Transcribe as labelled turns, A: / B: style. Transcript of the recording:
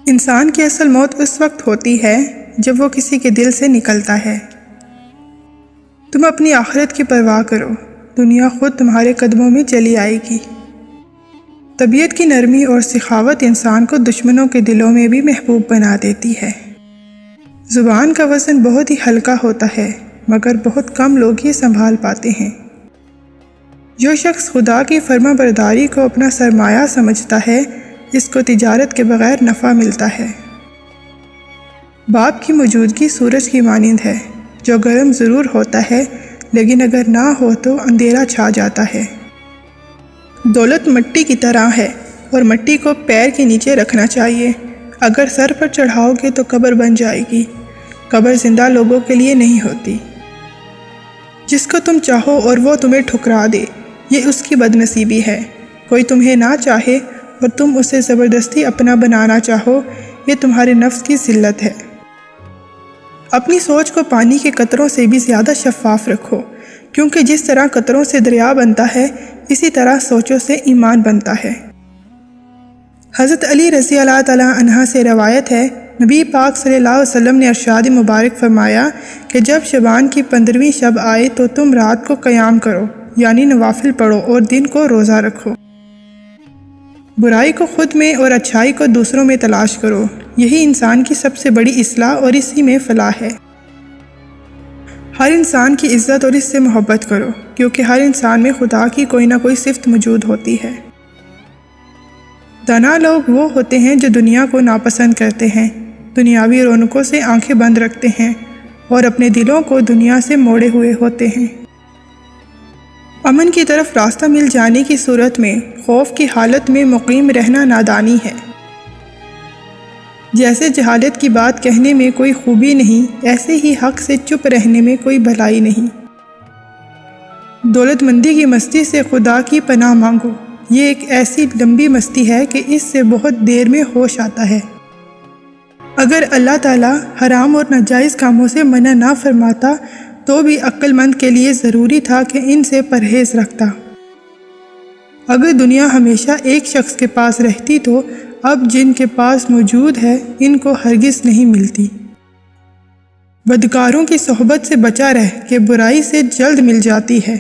A: انسان کی اصل موت اس وقت ہوتی ہے جب وہ کسی کے دل سے نکلتا ہے۔ تم اپنی آخرت کی پرواہ کرو، دنیا خود تمہارے قدموں میں چلی آئے گی۔ طبیعت کی نرمی اور سخاوت انسان کو دشمنوں کے دلوں میں بھی محبوب بنا دیتی ہے۔ زبان کا وزن بہت ہی ہلکا ہوتا ہے، مگر بہت کم لوگ یہ سنبھال پاتے ہیں۔ جو شخص خدا کی فرما برداری کو اپنا سرمایہ سمجھتا ہے، اس کو تجارت کے بغیر نفع ملتا ہے۔ باپ کی موجودگی سورج کی مانند ہے، جو گرم ضرور ہوتا ہے لیکن اگر نہ ہو تو اندھیرا چھا جاتا ہے۔ دولت مٹی کی طرح ہے اور مٹی کو پیر کے نیچے رکھنا چاہیے۔ اگر سر پر چڑھاؤ گے تو قبر بن جائے گی۔ قبر زندہ لوگوں کے لیے نہیں ہوتی۔ جس کو تم چاہو اور وہ تمہیں ٹھکرا دے، یہ اس کی بد نصیبی ہے۔ کوئی تمہیں نہ چاہے اور تم اسے زبردستی اپنا بنانا چاہو، یہ تمہارے نفس کی ذلت ہے۔ اپنی سوچ کو پانی کے قطروں سے بھی زیادہ شفاف رکھو، کیونکہ جس طرح قطروں سے دریا بنتا ہے، اسی طرح سوچوں سے ایمان بنتا ہے۔ حضرت علی رضی اللہ تعالیٰ عنہ سے روایت ہے، نبی پاک صلی اللہ علیہ وسلم نے ارشاد مبارک فرمایا کہ جب شعبان کی 15ویں شب آئے تو تم رات کو قیام کرو، یعنی نوافل پڑھو، اور دن کو روزہ رکھو۔ برائی کو خود میں اور اچھائی کو دوسروں میں تلاش کرو، یہی انسان کی سب سے بڑی اصلاح اور اسی میں فلاح ہے۔ ہر انسان کی عزت اور اس سے محبت کرو، کیونکہ ہر انسان میں خدا کی کوئی نہ کوئی صفت موجود ہوتی ہے۔ دانا لوگ وہ ہوتے ہیں جو دنیا کو ناپسند کرتے ہیں، دنیاوی رونقوں سے آنکھیں بند رکھتے ہیں اور اپنے دلوں کو دنیا سے موڑے ہوئے ہوتے ہیں۔ امن کی طرف راستہ مل جانے کی صورت میں خوف کی حالت میں مقیم رہنا نادانی ہے۔ جیسے جہالت کی بات کہنے میں کوئی خوبی نہیں، ایسے ہی حق سے چپ رہنے میں کوئی بھلائی نہیں۔ دولت مندی کی مستی سے خدا کی پناہ مانگو، یہ ایک ایسی لمبی مستی ہے کہ اس سے بہت دیر میں ہوش آتا ہے۔ اگر اللہ تعالیٰ حرام اور ناجائز کاموں سے منع نہ فرماتا تو بھی عقل مند کے لیے ضروری تھا کہ ان سے پرہیز رکھتا۔ اگر دنیا ہمیشہ ایک شخص کے پاس رہتی تو اب جن کے پاس موجود ہے ان کو ہرگز نہیں ملتی۔ بدکاروں کی صحبت سے بچا رہ کہ برائی سے جلد مل جاتی ہے۔